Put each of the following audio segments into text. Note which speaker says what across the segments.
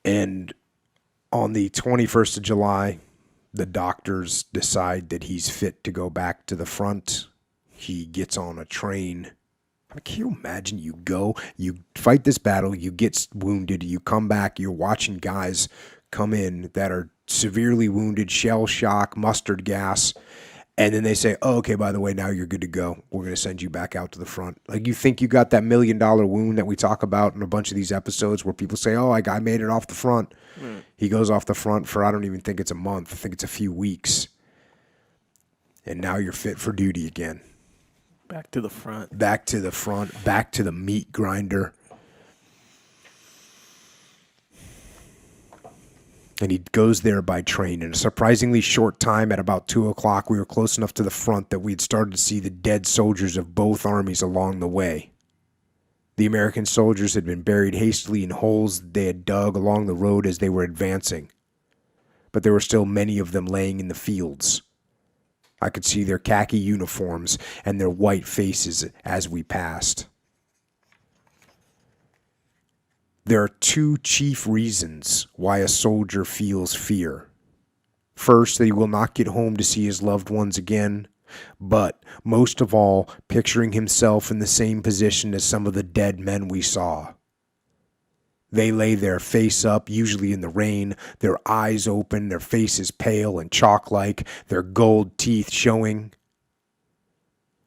Speaker 1: And on the 21st of July, the doctors decide that he's fit to go back to the front. He gets on a train. Can you imagine? You go, you fight this battle, you get wounded, you come back, you're watching guys come in that are severely wounded, shell shock, mustard gas, and then they say, oh, okay, by the way, now you're good to go. We're going to send you back out to the front. Like, you think you got that $1 million wound that we talk about in a bunch of these episodes where people say, oh, I made it off the front. He goes off the front for, I don't even think it's a month. I think it's a few weeks. And now you're fit for duty again.
Speaker 2: Back to the front.
Speaker 1: Back to the front. Back to the meat grinder. And he goes there by train. In a surprisingly short time, at about 2 o'clock, we were close enough to the front that we had started to see the dead soldiers of both armies along the way. The American soldiers had been buried hastily in holes they had dug along the road as they were advancing. But there were still many of them laying in the fields. I could see their khaki uniforms and their white faces as we passed. There are two chief reasons why a soldier feels fear. First, that he will not get home to see his loved ones again, but most of all, picturing himself in the same position as some of the dead men we saw. They lay there face up, usually in the rain, their eyes open, their faces pale and chalk-like, their gold teeth showing.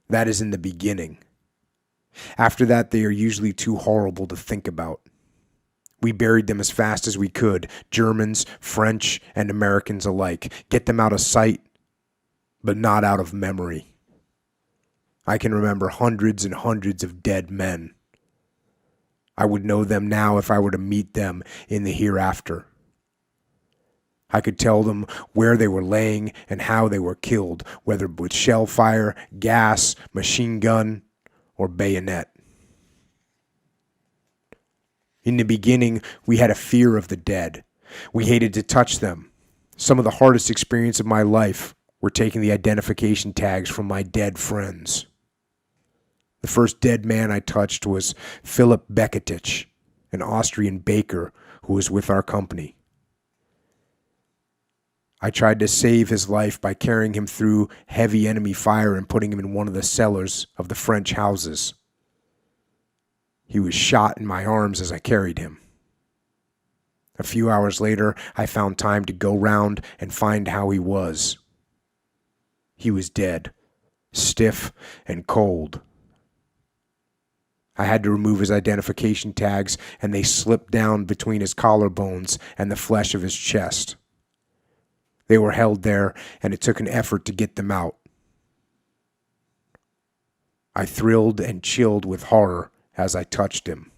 Speaker 1: That is in the beginning. After that, they are usually too horrible to think about. We buried them as fast as we could, Germans, French, and Americans alike. Get them out of sight, but not out of memory. I can remember hundreds and hundreds of dead men. I would know them now if I were to meet them in the hereafter. I could tell them where they were laying and how they were killed, whether with shell fire, gas, machine gun, or bayonet. In the beginning, we had a fear of the dead. We hated to touch them. Some of the hardest experience of my life were taking the identification tags from my dead friends. The first dead man I touched was Philip Beketich, an Austrian baker who was with our company. I tried to save his life by carrying him through heavy enemy fire and putting him in one of the cellars of the French houses. He was shot in my arms as I carried him. A few hours later, I found time to go round and find how he was. He was dead, stiff and cold. I had to remove his identification tags, and they slipped down between his collarbones and the flesh of his chest. They were held there, and it took an effort to get them out. I thrilled and chilled with horror as I touched him.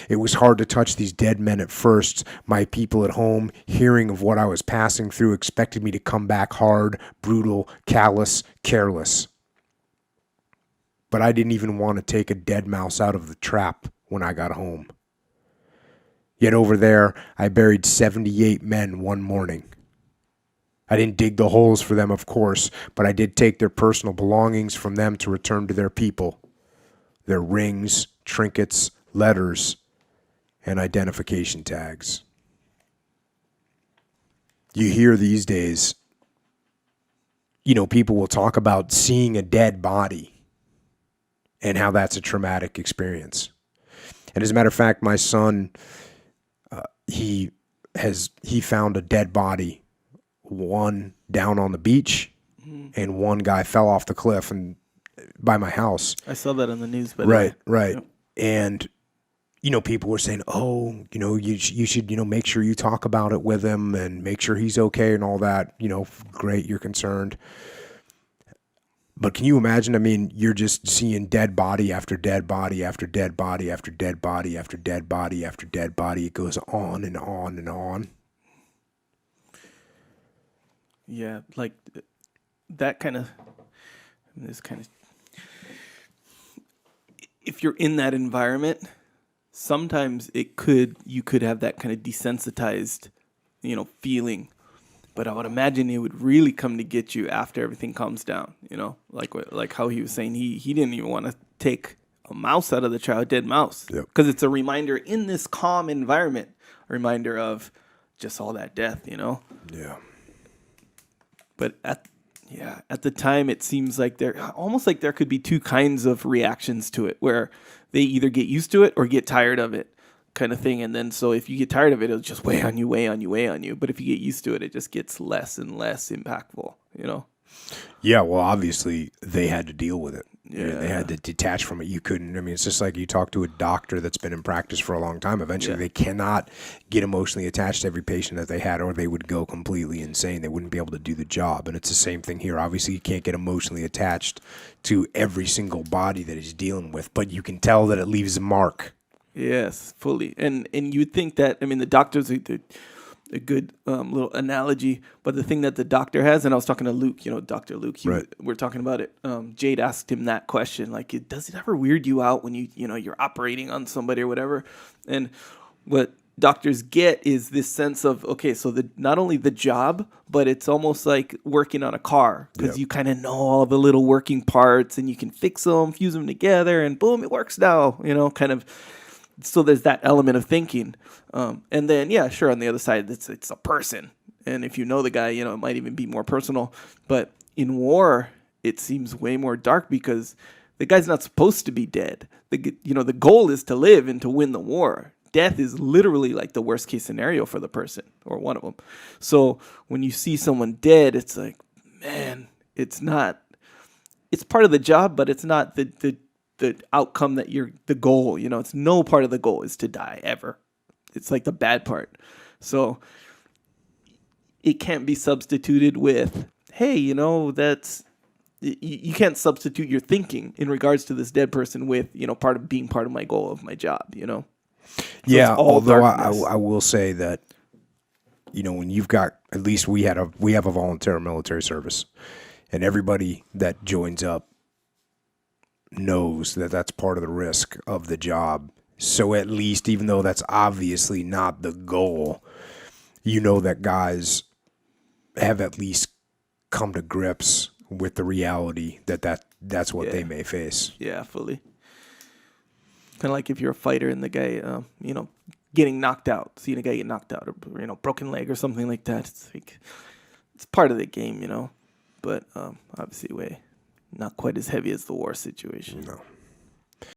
Speaker 1: It was hard to touch these dead men at first. My people at home, hearing of what I was passing through, expected me to come back hard, brutal, callous, careless. But I didn't even want to take a dead mouse out of the trap when I got home. Yet over there, I buried 78 men one morning. I didn't dig the holes for them, of course, but I did take their personal belongings from them to return to their people. Their rings, trinkets, letters, and identification tags. You hear these days, people will talk about seeing a dead body and how that's a traumatic experience. And as a matter of fact, my son, he found a dead body, one down on the beach, and one guy fell off the cliff and by my house.
Speaker 2: I saw that on the news. But
Speaker 1: right.
Speaker 2: Yeah.
Speaker 1: And people were saying, oh, you should make sure you talk about it with him and make sure he's okay and all that. Great, you're concerned. But can you imagine? I mean, you're just seeing dead body after dead body after dead body after dead body after dead body after dead body. It goes on and on and on.
Speaker 2: Yeah, like that kind of, if you're in that environment, sometimes you could have that kind of desensitized, feeling. But I would imagine it would really come to get you after everything calms down, like how he was saying he didn't even want to take a mouse out of the trial, a dead mouse.
Speaker 1: Yep.
Speaker 2: Because it's a reminder in this calm environment, a reminder of just all that death,
Speaker 1: Yeah.
Speaker 2: But at the time, it seems like almost like there could be two kinds of reactions to it, where they either get used to it or get tired of it, kind of thing. And then, so if you get tired of it, it'll just weigh on you. But if you get used to it, it just gets less and less impactful,
Speaker 1: Yeah, well, obviously they had to deal with it.
Speaker 2: Yeah.
Speaker 1: They had to detach from it. You couldn't. I mean, it's just like you talk to a doctor that's been in practice for a long time. Eventually, they cannot get emotionally attached to every patient that they had, or they would go completely insane. They wouldn't be able to do the job. And it's the same thing here. Obviously, you can't get emotionally attached to every single body that he's dealing with, but you can tell that it leaves a mark.
Speaker 2: Yes, fully. And you would think that, I mean, the doctors are a good little analogy, but the thing that the doctor has, and I was talking to Luke, Dr. Luke, we're talking about it. Jade asked him that question, like, does it ever weird you out when you're operating on somebody or whatever? And what doctors get is this sense of, okay, so not only the job, but it's almost like working on a car, because you kind of know all the little working parts and you can fix them, fuse them together, and boom, it works now, kind of. So there's that element of thinking. And then, yeah, sure, on the other side, it's a person. And if you know the guy, it might even be more personal. But in war, it seems way more dark, because the guy's not supposed to be dead. The goal is to live and to win the war. Death is literally like the worst case scenario for the person, or one of them. So when you see someone dead, it's like, man, it's part of the job, but it's not the outcome that the goal, it's no part of the goal is to die ever. It's like the bad part. So it can't be substituted with, hey, you can't substitute your thinking in regards to this dead person with, part of my goal of my job, So
Speaker 1: yeah. Although I will say that, when you've got, at least we have a volunteer military service, and everybody that joins up knows that that's part of the risk of the job. So at least, even though that's obviously not the goal, that guys have at least come to grips with the reality that's what they may face.
Speaker 2: Yeah, fully. Kind of like if you're a fighter and the guy, getting knocked out, seeing a guy get knocked out, or broken leg or something like that. It's like, it's part of the game, but obviously not quite as heavy as the war situation.
Speaker 1: No.